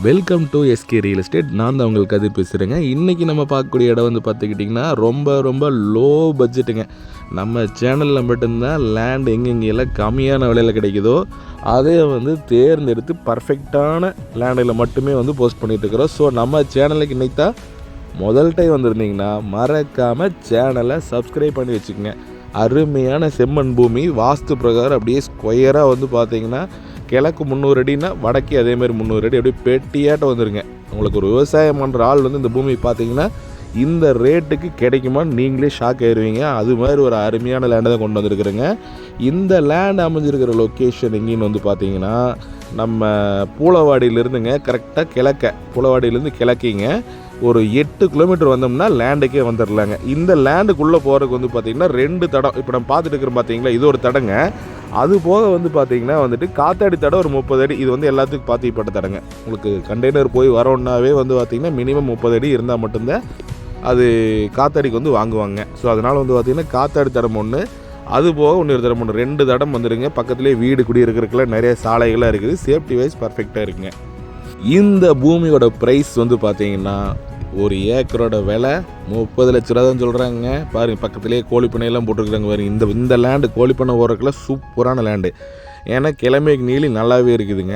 Welcome to SK real estate. நான் தான் உங்களுக்கு கதிர் பேசுகிறேங்க. இன்றைக்கி நம்ம பார்க்கக்கூடிய இடம் வந்து பார்த்துக்கிட்டிங்கன்னா ரொம்ப லோ பட்ஜெட்டுங்க. நம்ம சேனலில் மட்டும்தான் லேண்ட் எங்கெங்கெல்லாம் கம்மியான விலையில் கிடைக்குதோ அதே வந்து தேர்ந்தெடுத்து பர்ஃபெக்டான லேண்டில் மட்டுமே வந்து போஸ்ட் பண்ணிகிட்ருக்குறோம். ஸோ நம்ம சேனலுக்கு இன்னைக்கு தான் முதல் டைம் வந்திருந்தீங்கன்னா மறக்காமல் சேனலை சப்ஸ்கிரைப் பண்ணி வச்சுக்கோங்க. அருமையான செம்மண் பூமி, வாஸ்து பிரகாரம் அப்படியே ஸ்கொயராக வந்து பார்த்தீங்கன்னா கிழக்கு 300 அடினா வடக்கே அதேமாதிரி 300 அடி அப்படியே பெட்டியாட்ட வந்துருங்க. உங்களுக்கு ஒரு விவசாயம் பண்ணுற ஆள் வந்து இந்த பூமி பார்த்தீங்கன்னா இந்த ரேட்டுக்கு கிடைக்குமான்னு நீங்களே ஷாக் ஆயிடுவீங்க. அது மாதிரி ஒரு அருமையான லேண்டை தான் கொண்டு வந்திருக்குறேங்க. இந்த லேண்ட் அமைஞ்சிருக்கிற லொக்கேஷன் எங்கேன்னு வந்து பார்த்தீங்கன்னா நம்ம பூளவாடியிலேருந்துங்க, கரெக்டாக பூளவாடியிலேருந்து கிழக்கிங்க ஒரு 8 கிலோமீட்டர் வந்தோம்னா லேண்டுக்கே வந்துடலாங்க. இந்த லேண்டுக்குள்ளே போகிறதுக்கு வந்து பார்த்திங்கன்னா 2 தடம் இப்போ நம்ம பார்த்துட்டு இருக்கிறோம் பார்த்தீங்களா, இது ஒரு தடங்க. அது போக வந்து பார்த்திங்கன்னா வந்துட்டு காத்தாடி தடம் ஒரு 30 அடி. இது வந்து எல்லாத்துக்கும் பாத்திப்பட்ட தடங்க. உங்களுக்கு கண்டெய்னர் போய் வரோன்னாவே வந்து பார்த்திங்கன்னா மினிமம் 30 அடி இருந்தால் மட்டும்தான் அது காத்தாடிக்கு வந்து வாங்குவாங்க. ஸோ அதனால் வந்து பார்த்திங்கன்னா காத்தாடி தடம் ஒன்று, அது போக இன்னொரு தடம் ஒன்று, 2 தடம் வந்துடுங்க. பக்கத்துலேயே வீடு குடியிருக்கிறதுக்குலாம் நிறைய சாலைகளாக இருக்குது. சேஃப்டி வைஸ் பர்ஃபெக்டாக இருக்குங்க. இந்த பூமியோட ப்ரைஸ் வந்து பார்த்தீங்கன்னா ஒரு ஏக்கரோட விலை 30 லட்ச ரூபா தான் சொல்கிறாங்க. பாருங்கள், பக்கத்துலேயே கோழிப்பண்ணையெல்லாம் போட்டிருக்குறாங்க பாருங்கள். இந்த லேண்டு கோழிப்பண்ணை ஓடுறதுக்குலாம் சூப்பரான லேண்டு. ஏன்னா கிழமைக்கு நீளி நல்லாவே இருக்குதுங்க.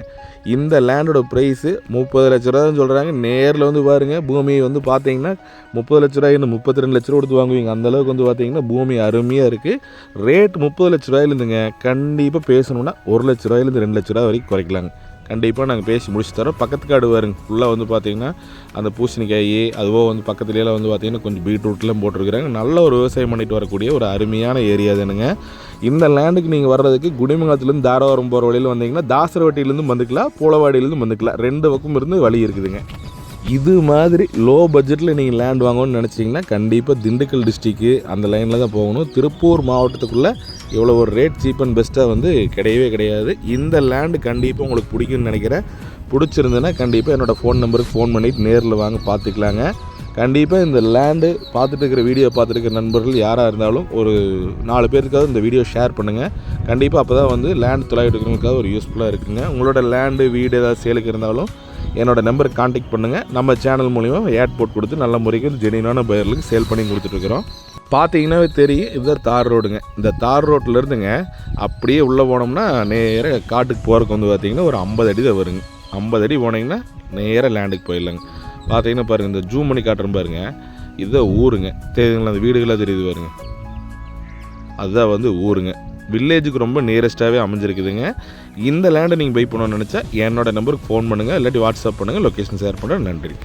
இந்த லேண்டோட ப்ரைஸு 30 லட்ச ரூபா தான் சொல்கிறாங்க. நேரில் வந்து பாருங்கள், பூமி வந்து பார்த்தீங்கன்னா 30 லட்ச ரூபாய், இன்னும் 32 லட்ச ரூபா கொடுத்து வாங்குவீங்க. அந்தளவுக்கு வந்து பார்த்தீங்கன்னா பூமி அருமையாக இருக்குது. ரேட் 30 லட்ச ரூபாயிலேருந்துங்க. கண்டிப்பாக பேசணுன்னா 1 லட்ச ரூபாயிலேருந்து 2 லட்ச ரூபா வரைக்கும் குறைக்கலாங்க. கண்டிப்பாக நாங்கள் பேசி முடிச்சு தரோம். பக்கத்து காடு வருங்க, ஃபுல்லாக வந்து பார்த்திங்கன்னா அந்த பூசணிக்காய், அதுவோ வந்து பக்கத்துலேயெல்லாம் வந்து பார்த்திங்கன்னா கொஞ்சம் பீட்ரூட்லாம் போட்டிருக்கிறாங்க. நல்ல ஒரு விவசாயம் பண்ணிட்டு வரக்கூடிய ஒரு அருமையான ஏரியா தானுங்க. இந்த லேண்டுக்கு நீங்கள் வர்றதுக்கு குடிமங்கலத்துலேருந்து தாராபுரம் போகிற வழியில் வந்தீங்கன்னா தாசரவட்டியிலேருந்து வந்துக்கலாம், பூளவாடியிலேருந்து வந்துக்கலாம். 2 பக்கம் இருந்து வழி இருக்குதுங்க. இது மாதிரி லோ பட்ஜெட்டில் நீங்கள் லேண்ட் வாங்கணும்னு நினச்சிங்கன்னா கண்டிப்பாக திண்டுக்கல் டிஸ்ட்ரிக்கு அந்த லைனில் தான் போகணும். திருப்பூர் மாவட்டத்துக்குள்ளே இவ்வளோ ஒரு ரேட் சீப் அண்ட் பெஸ்ட்டாக வந்து கிடையவே கிடையாது. இந்த லேண்டு கண்டிப்பாக உங்களுக்கு பிடிக்கும்னு நினைக்கிறேன். பிடிச்சிருந்ததுன்னா கண்டிப்பாக என்னோடய ஃபோன் நம்பருக்கு ஃபோன் பண்ணிவிட்டு நேரில் வாங்க பார்த்துக்கலாங்க. கண்டிப்பாக இந்த லேண்டு பார்த்துட்டு இருக்கிற வீடியோ பார்த்துட்டு இருக்கிற நண்பர்கள் யாராக இருந்தாலும் ஒரு 4 பேருக்காவது இந்த வீடியோ ஷேர் பண்ணுங்கள். கண்டிப்பாக அப்போ தான் வந்து லேண்ட் தொலைவிட்டு இருக்கிறவங்களுக்காக ஒரு யூஸ்ஃபுல்லாக இருக்குங்க. உங்களோட லேண்டு வீடு ஏதாவது சேலுக்கு இருந்தாலும் என்னோடய நம்பருக்கு கான்டாக்ட் பண்ணுங்கள். நம்ம சேனல் மூலிமா ஏர்போர்ட் கொடுத்து நல்ல முறைக்கு ஜெனியூனான பையர்களுக்கு சேல் பண்ணி கொடுத்துட்ருக்குறோம். பார்த்தீங்கன்னாவே தெரியும், இதுதான் தார் ரோடுங்க. இந்த தார் ரோட்டில் அப்படியே உள்ளே போனோம்னா நேராக காட்டுக்கு போகிறதுக்கு வந்து பார்த்திங்கன்னா ஒரு 50 அடி தான் வருங்க. 50 அடி போனீங்கன்னா நேராக லேண்டுக்கு போயிடலாங்க. பார்த்தீங்கன்னா பாருங்கள், இந்த ஜூம் பண்ணி காட்டுறேன் பாருங்கள், இதுதான் ஊருங்க. தெரியுதுங்களா, அந்த வீடுகளாக தெரியுது பாருங்கள், அதுதான் வந்து ஊருங்க. வில்லேஜுக்கு ரொம்ப நியரஸ்ட்டாகவே அமைஞ்சிருக்குதுங்க. இந்த லேண்டை நீங்கள் பை பண்ணணும்னு நினச்சா என்னோடய நம்பருக்கு ஃபோன் பண்ணுங்கள், இல்லாட்டி வாட்ஸ்அப் பண்ணுங்கள், லொக்கேஷன் ஷேர் பண்ணுறேன். நன்றி.